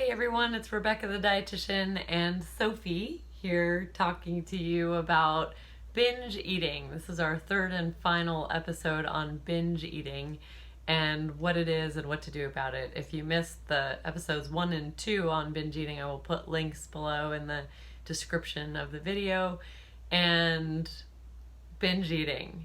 Hey everyone, it's Rebecca the dietitian and Sophie here talking to you about binge eating. This is our third and final episode on binge eating and what it is and what to do about it. If you missed the episodes 1 and 2 on binge eating, I will put links below in the description of the video. And binge eating,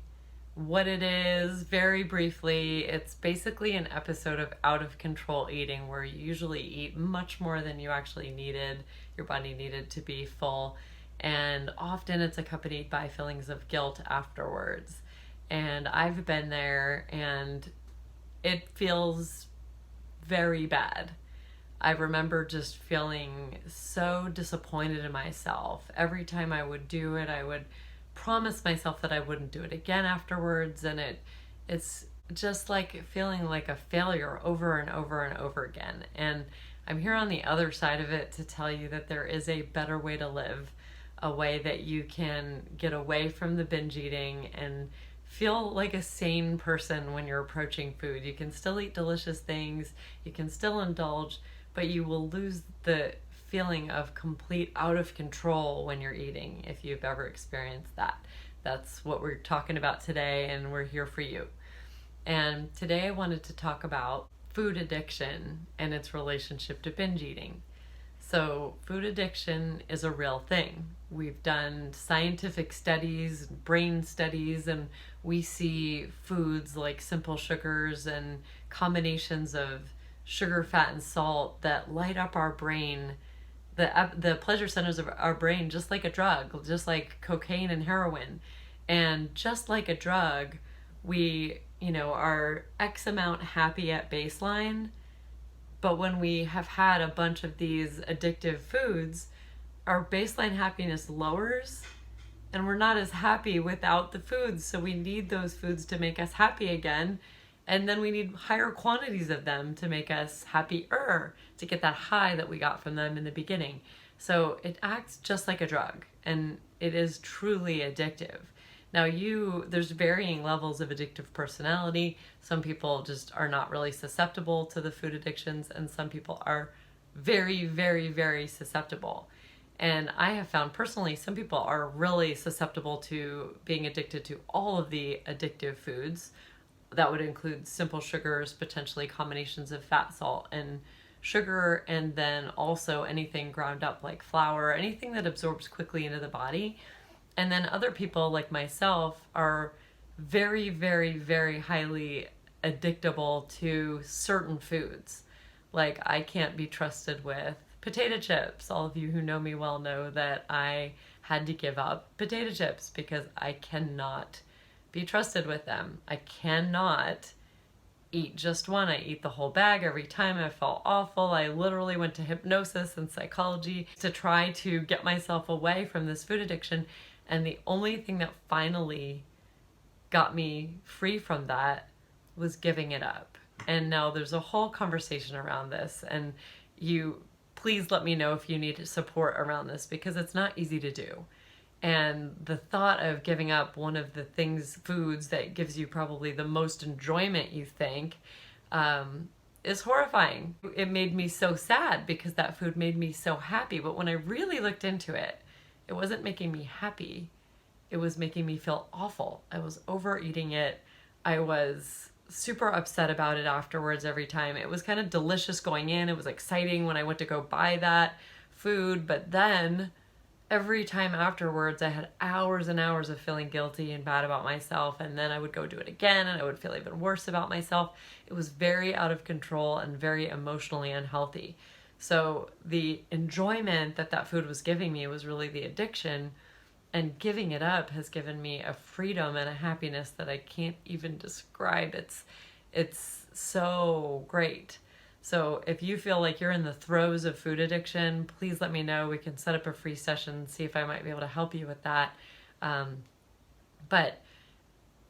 what it is, very briefly, it's basically an episode of out of control eating where you usually eat much more than you actually needed, your body needed to be full, and often it's accompanied by feelings of guilt afterwards. And I've been there and it feels very bad. I remember just feeling so disappointed in myself. Every time I would do it, I would promise myself that I wouldn't do it again afterwards, and it's just like feeling like a failure over and over and over again. And I'm here on the other side of it to tell you that there is a better way to live, a way that you can get away from the binge eating and feel like a sane person when you're approaching food. You can still eat delicious things, you can still indulge, but you will lose the feeling of complete out of control when you're eating, if you've ever experienced that. That's what we're talking about today, and we're here for you. And today I wanted to talk about food addiction and its relationship to binge eating. So food addiction is a real thing. We've done scientific studies, brain studies, and we see foods like simple sugars and combinations of sugar, fat, and salt that light up our brain, the pleasure centers of our brain, just like a drug, just like cocaine and heroin. And just like a drug, we, are X amount happy at baseline, but when we have had a bunch of these addictive foods, our baseline happiness lowers, and we're not as happy without the foods, so we need those foods to make us happy again. And then we need higher quantities of them to make us happier, to get that high that we got from them in the beginning. So it acts just like a drug, and it is truly addictive. Now there's varying levels of addictive personality. Some people just are not really susceptible to the food addictions, and some people are very, very, very susceptible. And I have found personally, some people are really susceptible to being addicted to all of the addictive foods. That would include simple sugars, potentially combinations of fat, salt, and sugar, and then also anything ground up like flour, anything that absorbs quickly into the body. And then other people like myself are very, very, very highly addictable to certain foods. Like I can't be trusted with potato chips. All of you who know me well know that I had to give up potato chips because I cannot be trusted with them. I cannot eat just one. I eat the whole bag every time. I felt awful. I literally went to hypnosis and psychology to try to get myself away from this food addiction. And the only thing that finally got me free from that was giving it up. And now there's a whole conversation around this. And please let me know if you need support around this, because it's not easy to do. And the thought of giving up one of the foods that gives you probably the most enjoyment, you think, is horrifying. It made me so sad because that food made me so happy. But when I really looked into it, it wasn't making me happy. It was making me feel awful. I was overeating it. I was super upset about it afterwards every time. It was kind of delicious going in. It was exciting when I went to go buy that food. But then every time afterwards, I had hours and hours of feeling guilty and bad about myself, and then I would go do it again, and I would feel even worse about myself. It was very out of control and very emotionally unhealthy. So the enjoyment that food was giving me was really the addiction, and giving it up has given me a freedom and a happiness that I can't even describe. It's so great. So if you feel like you're in the throes of food addiction, please let me know. We can set up a free session, see if I might be able to help you with that. But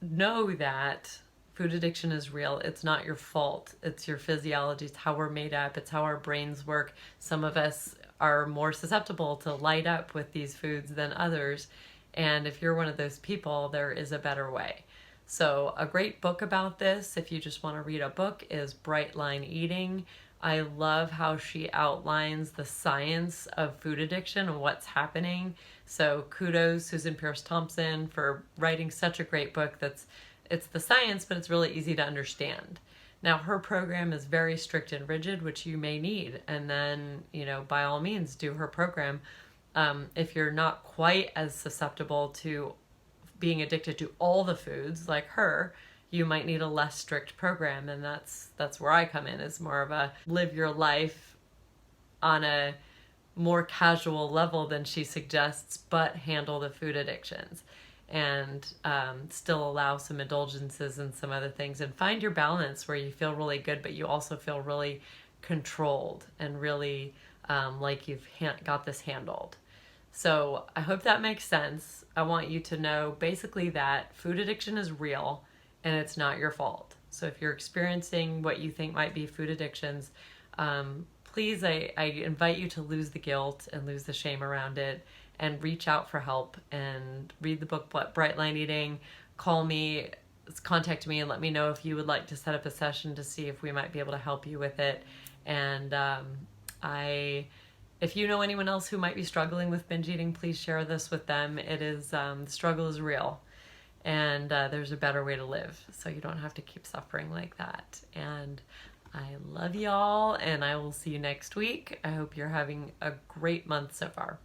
know that food addiction is real. It's not your fault. It's your physiology. It's how we're made up. It's how our brains work. Some of us are more susceptible to light up with these foods than others. And if you're one of those people, there is a better way. So a great book about this, if you just want to read a book, is Bright Line Eating. I love how she outlines the science of food addiction and what's happening. So kudos Susan Pierce Thompson for writing such a great book it's the science, but it's really easy to understand. Now her program is very strict and rigid, which you may need, and then, by all means do her program. If you're not quite as susceptible to being addicted to all the foods like her, you might need a less strict program, and that's where I come in, is more of a live your life on a more casual level than she suggests, but handle the food addictions and still allow some indulgences and some other things, and find your balance where you feel really good but you also feel really controlled and really like you've got this handled. So I hope that makes sense. I want you to know basically that food addiction is real and it's not your fault. So if you're experiencing what you think might be food addictions, please, I invite you to lose the guilt and lose the shame around it, and reach out for help and read the book Bright Line Eating. Call me, contact me, and let me know if you would like to set up a session to see if we might be able to help you with it. And if you know anyone else who might be struggling with binge eating, please share this with them. It is, the struggle is real, and there's a better way to live, so you don't have to keep suffering like that. And I love y'all, and I will see you next week. I hope you're having a great month so far.